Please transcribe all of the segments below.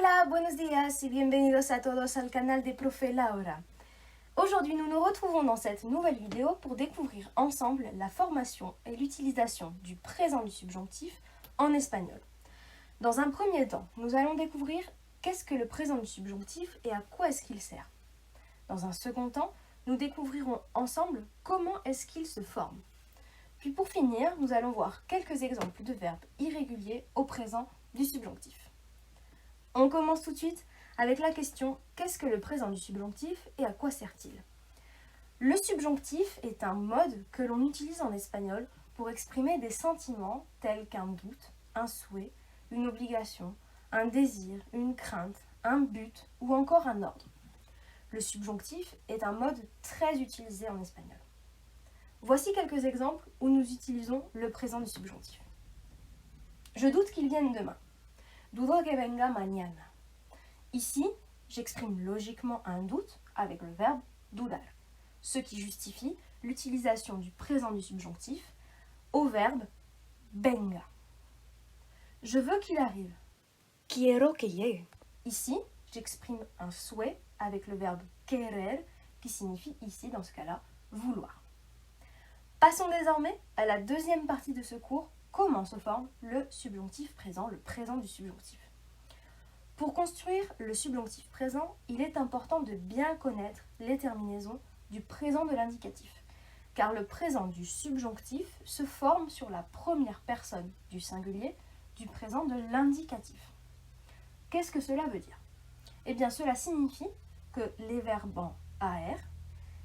Hola, buenos días y bienvenidos a todos al canal de Profe Laura. Aujourd'hui, nous nous retrouvons dans cette nouvelle vidéo pour découvrir ensemble la formation et l'utilisation du présent du subjonctif en espagnol. Dans un premier temps, nous allons découvrir qu'est-ce que le présent du subjonctif et à quoi est-ce qu'il sert. Dans un second temps, nous découvrirons ensemble comment est-ce qu'il se forme. Puis pour finir, nous allons voir quelques exemples de verbes irréguliers au présent du subjonctif. On commence tout de suite avec la question « Qu'est-ce que le présent du subjonctif et à quoi sert-il » Le subjonctif est un mode que l'on utilise en espagnol pour exprimer des sentiments tels qu'un doute, un souhait, une obligation, un désir, une crainte, un but ou encore un ordre. Le subjonctif est un mode très utilisé en espagnol. Voici quelques exemples où nous utilisons le présent du subjonctif. Je doute qu'il vienne demain. Dudo que venga mañana. Ici, j'exprime logiquement un doute avec le verbe dudar, ce qui justifie l'utilisation du présent du subjonctif au verbe venga. Je veux qu'il arrive. Quiero que llegue. Ici, j'exprime un souhait avec le verbe querer qui signifie ici, dans ce cas-là, vouloir. Passons désormais à la deuxième partie de ce cours, comment se forme le subjonctif présent, le présent du subjonctif. Pour construire le subjonctif présent, il est important de bien connaître les terminaisons du présent de l'indicatif, car le présent du subjonctif se forme sur la première personne du singulier du présent de l'indicatif. Qu'est-ce que cela veut dire ? Eh bien, cela signifie que les verbes en AR,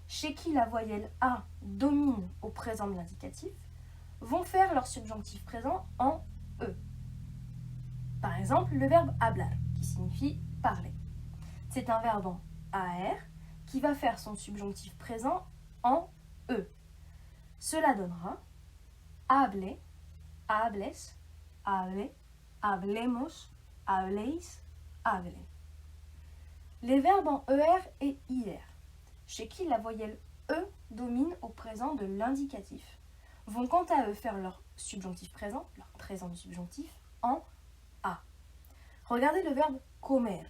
chez qui la voyelle A domine au présent de l'indicatif, vont faire leur subjonctif présent en E. Par exemple, le verbe hablar, qui signifie parler. C'est un verbe en AR qui va faire son subjonctif présent en E. Cela donnera hable, hables, hable, hablemos, habléis, hable. Les verbes en ER et IR, chez qui la voyelle E domine au présent de l'indicatif, vont quant à eux faire leur subjonctif présent, leur présent du subjonctif, en A. Regardez le verbe comer.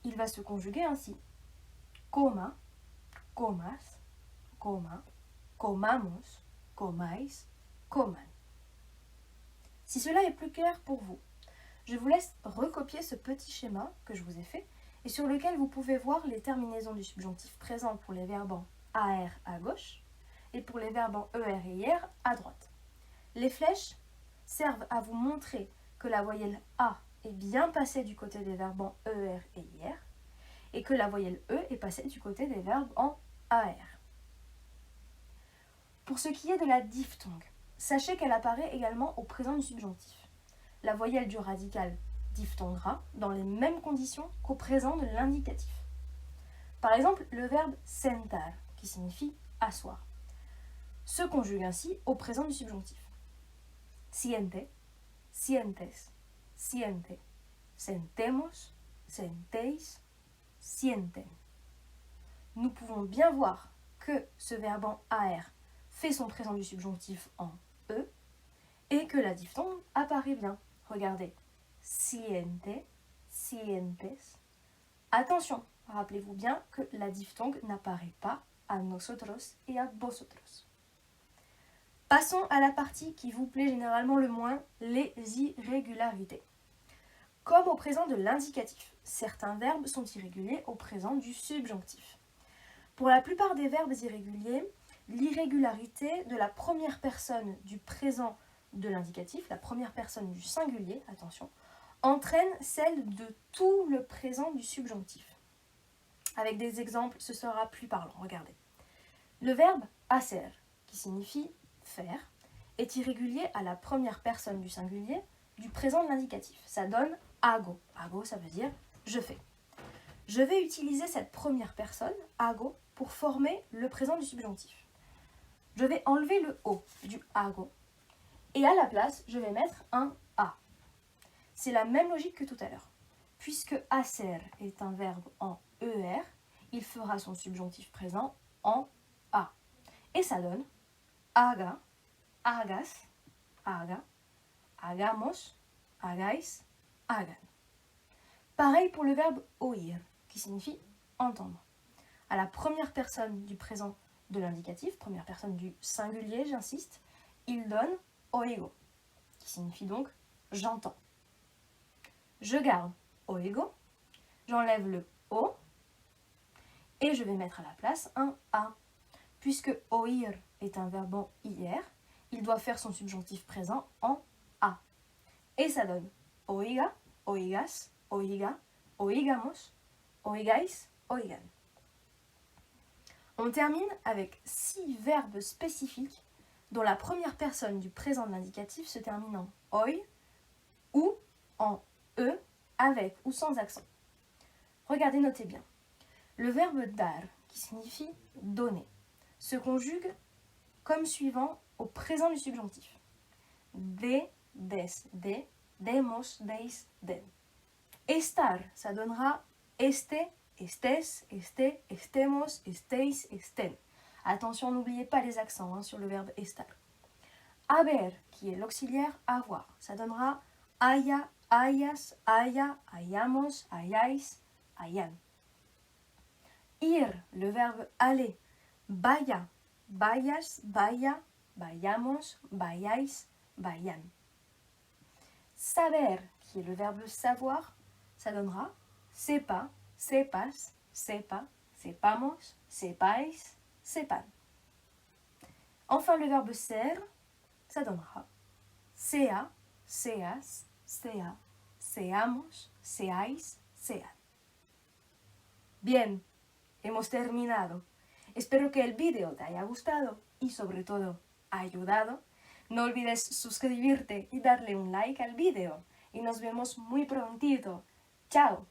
Il va se conjuguer ainsi. Coma, comas, coma, comamos, comais, coman. Si cela est plus clair pour vous, je vous laisse recopier ce petit schéma que je vous ai fait et sur lequel vous pouvez voir les terminaisons du subjonctif présent pour les verbes en AR à gauche et pour les verbes en ER et IR à droite. Les flèches servent à vous montrer que la voyelle A est bien passée du côté des verbes en ER et IR et que la voyelle E est passée du côté des verbes en AR. Pour ce qui est de la diphtongue, sachez qu'elle apparaît également au présent du subjonctif. La voyelle du radical diphthongera dans les mêmes conditions qu'au présent de l'indicatif. Par exemple, le verbe sentar, qui signifie asseoir, se conjugue ainsi au présent du subjonctif. Siente, sientes, siente, sentemos, sentéis, sienten. Nous pouvons bien voir que ce verbe en AR fait son présent du subjonctif en E et que la diphtongue apparaît bien. Regardez. Siente, sientes. Attention, rappelez-vous bien que la diphtongue n'apparaît pas à nosotros et à vosotros. Passons à la partie qui vous plaît généralement le moins, les irrégularités. Comme au présent de l'indicatif, certains verbes sont irréguliers au présent du subjonctif. Pour la plupart des verbes irréguliers, l'irrégularité de la première personne du présent de l'indicatif, la première personne du singulier, attention, entraîne celle de tout le présent du subjonctif. Avec des exemples, ce sera plus parlant. Regardez. Le verbe hacer, qui signifie faire, est irrégulier à la première personne du singulier du présent de l'indicatif. Ça donne hago. Hago, ça veut dire je fais. Je vais utiliser cette première personne, hago, pour former le présent du subjonctif. Je vais enlever le o du hago et à la place, je vais mettre un a. C'est la même logique que tout à l'heure. Puisque hacer est un verbe en ER, il fera son subjonctif présent en A. Et ça donne haga, hagas, haga, hagamos, hagais, hagan. Pareil pour le verbe oír, qui signifie entendre. À la première personne du présent de l'indicatif, première personne du singulier, j'insiste, il donne oigo, qui signifie donc j'entends. Je garde oigo, j'enlève le o et je vais mettre à la place un a. Puisque oír est un verbe en IR, il doit faire son subjonctif présent en a. Et ça donne oiga, oigas, oiga, oigamos, oigais, oigan. On termine avec 6 verbes spécifiques dont la première personne du présent de l'indicatif se termine en oi ou en e avec ou sans accent. Regardez, notez bien. Le verbe dar, qui signifie donner, se conjugue comme suivant au présent du subjonctif. De, des, de, demos, deis, den. Estar, ça donnera este, estes, este, estemos, esteis, esten. Attention, n'oubliez pas les accents sur le verbe estar. Haber, qui est l'auxiliaire avoir, ça donnera haya, hayas, haya, hayamos, hayais, hayan. Ir, le verbe aller, vaya, vayas, vaya, vayamos, vayais, vayan. Saber, qui est le verbe savoir, ça donnera sepa, sepas, sepa, sepamos, sepais, sepan. Enfin, le verbe ser, ça donnera sea, seas, sea, seamos, seáis, sean. Bien, hemos terminado. Espero que el vídeo te haya gustado y sobre todo ayudado. No olvides suscribirte y darle un like al vídeo. Y nos vemos muy prontito. ¡Chao!